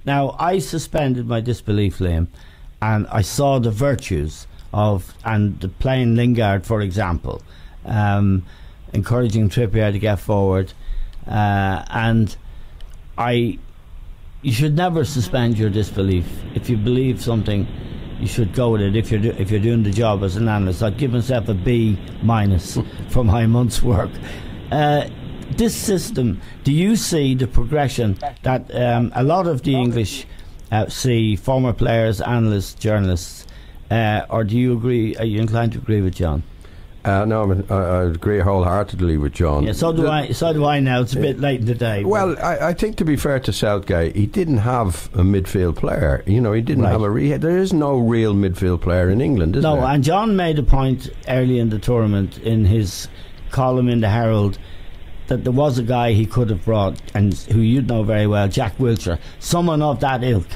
Now, I suspended my disbelief, Liam, and I saw the virtues of, and the playing Lingard, for example, encouraging Trippier to get forward, and you should never suspend your disbelief. If you believe something, you should go with it. If you're doing the job as an analyst, I'd give myself a B- for my month's work. This system, do you see the progression that a lot of the English see, former players, analysts, journalists, or do you agree? Are you inclined to agree with John? No, I agree wholeheartedly with John. Yeah, so do I. So do I. Now it's a bit late in the day. Well, I think, to be fair to Southgate, he didn't have a midfield player. You know, he didn't have there is no real midfield player in England, is there? No, and John made a point early in the tournament in his column in the Herald that there was a guy he could have brought, and who you'd know very well, Jack Wilshere, someone of that ilk.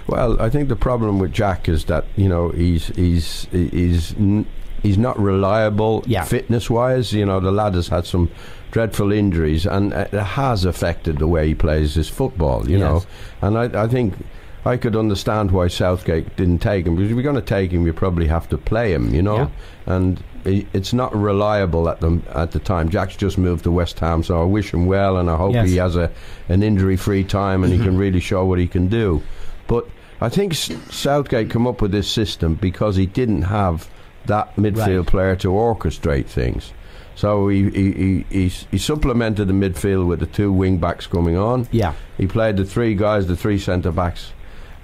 Well, I think the problem with Jack is that, you know, he's not reliable fitness-wise. You know, the lad has had some dreadful injuries, and it has affected the way he plays his football, you know. And I think I could understand why Southgate didn't take him, because if you're going to take him, you probably have to play him, you know. And it's not reliable at the time. Jack's just moved to West Ham, so I wish him well, and I hope he has an injury-free time and he can really show what he can do. But I think Southgate came up with this system because he didn't have that midfield player to orchestrate things. So he supplemented the midfield with the two wing backs coming on. He played the three guys, the three centre backs,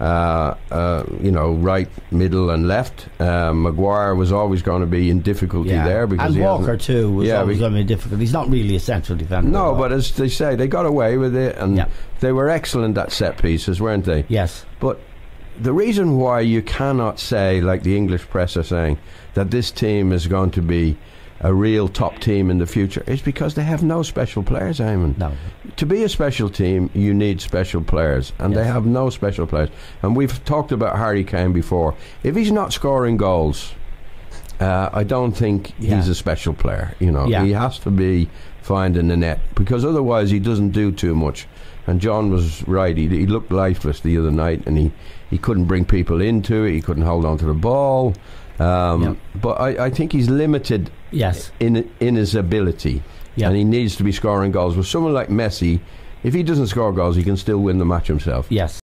you know, right, middle and left. Maguire was always going to be in difficulty there, because and Walker too was always going to be difficult. He's not really a central defender. No, but as they say, they got away with it, and they were excellent at set pieces, weren't they? Yes. But the reason why you cannot say, like the English press are saying, that this team is going to be a real top team in the future is because they have no special players, Eamon. No. To be a special team, you need special players, and they have no special players. And we've talked about Harry Kane before. If he's not scoring goals, I don't think he's a special player. You know, he has to be finding the net, because otherwise he doesn't do too much. And John was right. He looked lifeless the other night, and he couldn't bring people into it. He couldn't hold on to the ball. But I think he's limited in his ability, and he needs to be scoring goals. With someone like Messi, if he doesn't score goals, he can still win the match himself. Yes.